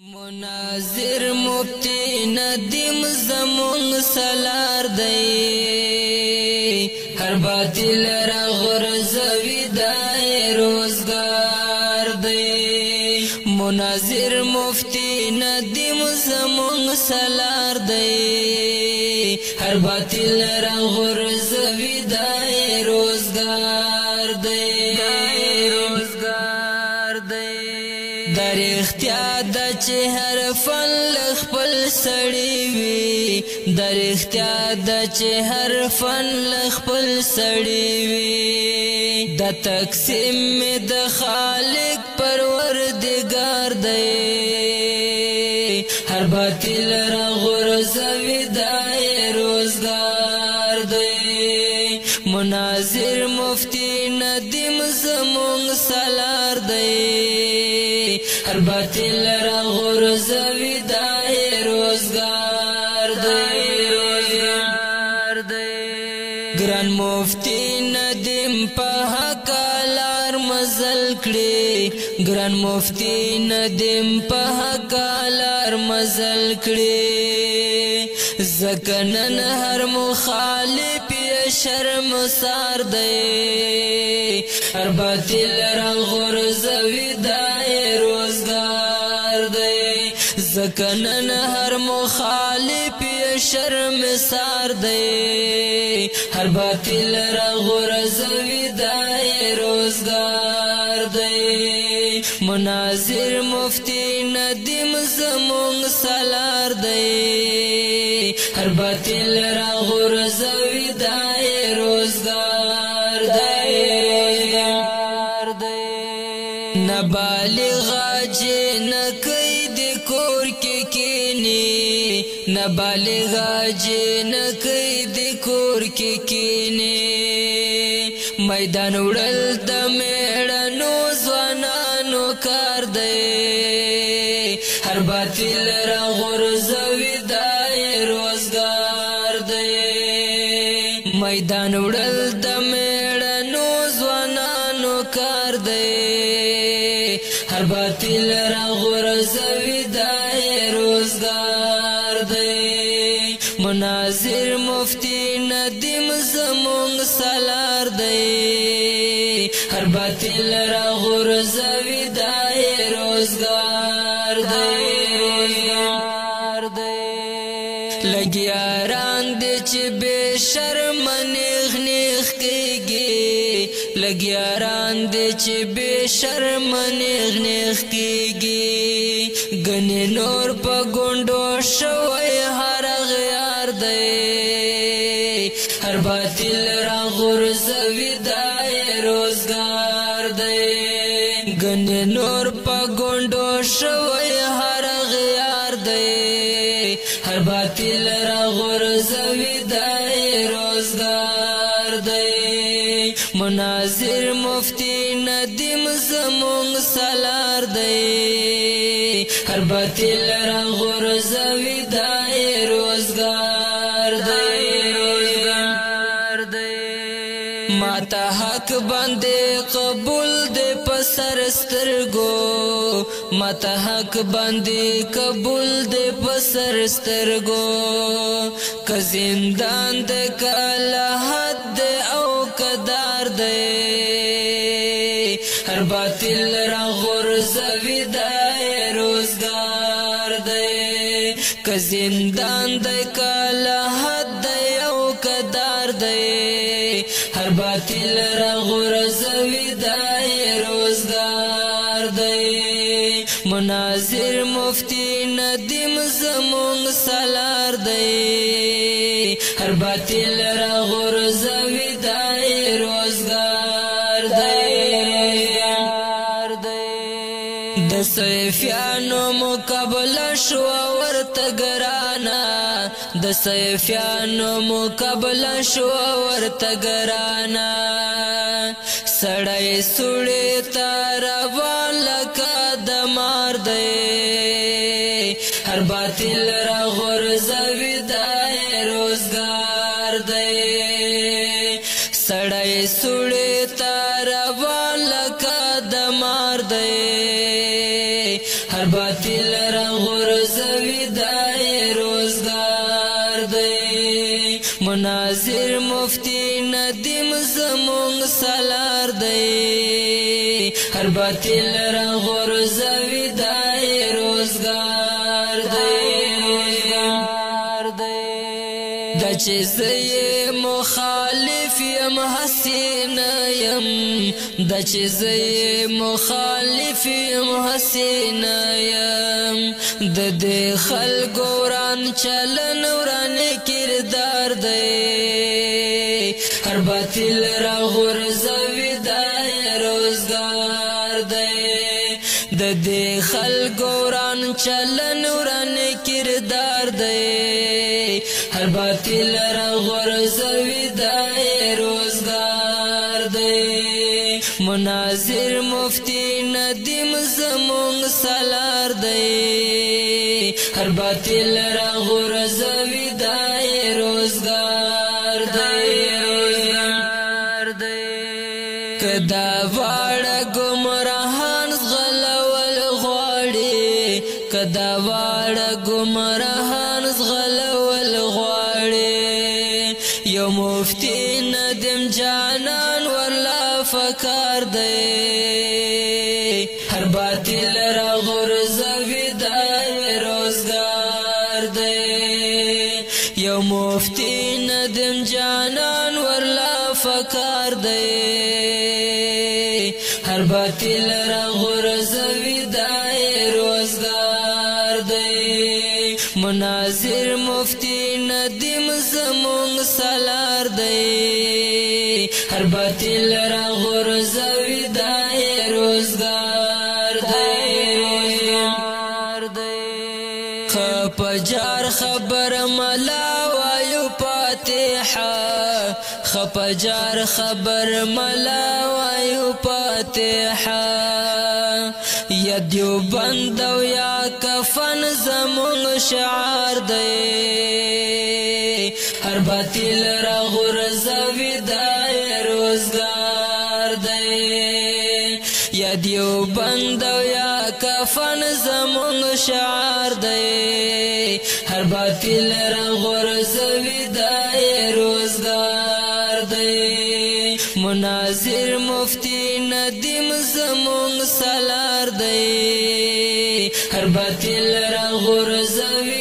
مناظر مفتی ندیم زمون سلار دی هر باطل را غرزوی دای روزگار دی مناظر مفتی ندیم زمون سلار دی هر باطل را غرزوی دای روزگار دی در اختیار د چې هر فن خپل سړی وي در اختیار د چې هر فن خپل سړی وي د تقسیم می د خالق پروردگار دی هر باطل را غرزوی دای روزگار دی مناظر مفتی ندیم زمون سالار دی هر باطل را غرزوی دای روزگار دی گران مفتی ندیم په حق لار مزل کړي گران مفتی ندیم په حق لار مزل کړي زکنن هر مخالف شرم سار دی هر باطل را غرزوی دای روزگار دی زکنن هر مخالف شرم سار دی هر باطل را غرزوی دای روزگار دی مناظر مفتی ندیم زمون سالار دی هر باطل را غرزوی دای روزگار دی نبالغ جن کید کور کې کینی نبالغ جن کید کور کې کینی میدان وړل د میړنو ځوانانو کار دی هر باطل را غرزوی دای روزگار دی میدان وړل د میړنو ځوانانو کار دی هر باطل را غرزوی دای روزگار دی مناظر مفتی ندیم زمون سالار دی هر باطل را غرزوی دای روزگار دی لګیاران دې چې بے شرم نیغ نیغ کېږي لګیاران دې چې بے شرم نیغ نیغ کېږي ګنې نور په ګونډو شوی هر غیار دی هر باطل را غرزوی دای روزگار دی ګنې نور په ګونډو شوی هر غیار دی هر باطل را غرزوی دای روزگار دی مناظر مفتی ندیم زمون سالار دی هر باطل را غرزوی دای روزگار دی ماته حق باندې قبول دې پسر سترګو ماته حق باندې قبول دې پسر سترګو ک زندان دې کله حد او قدار دې هر باطل را غرزوی دای روزگار دې ک زندان دې کله حد او قدار دې هر باطل را غرزوی دای روزگار دی مناظر مفتی ندیم زمون سالار دی هر باطل را غرزوی دای روزگار دی د سیفیانو مقابله شو ورته ګرانا د سیفیانو مقابله شو ورته ګرانا سړی سوړی تار والکه د مار دی هر باطل را غرزوی دای روزگار دی سړی سوړی تار والکه د مار دی هر باطل را غرزوی دای روزگار دی مناظر مفتی ندیم زمونږ سالار دی هر باطل را غرزوی دای روزگار دی دا چې زه مخالف یم حسین یم دا چې زه مخالف یم حسین یم د دې خلکو وران چلن وران کردار دی هر باطل را غرزوی دای روزگار دی د دې خلکو وران چلن وران کردار دی هر باطل را غرزوی دای روزگار دی مناظر مفتی ندیم زمونږ سالار دی هر باطل را غرزوی دای روزگار دی کدا واړه ګمراهان زغلول غواړي کدا واړه ګمراهان زغلول غواړي یو مفتی ندیم جانان ورلا فکار دی هر باطل را غرزوی دای روزگار دی یو مفتی ندیم جانان ورلا فکار دی هر باطل را غرزوی دای روزگار دی مناظر مفتی ندیم زمونږ سالار دی هر باطل را غرزوی دای روزگار دی خپجار خبر ملا وایو فاتحه خپجار خبر ملا وایو فاتحه یا دیوبند او یا کفن زمونږ شعار دی هر باطل را غرزوی دای روزگار دی یا دیوبند او یا کفن زمونږ شعار دی هر باطل را غرزوی دای روزگار دی مناظر مفتی ندیم زمونږ سالار دی هر باطل را غرزوی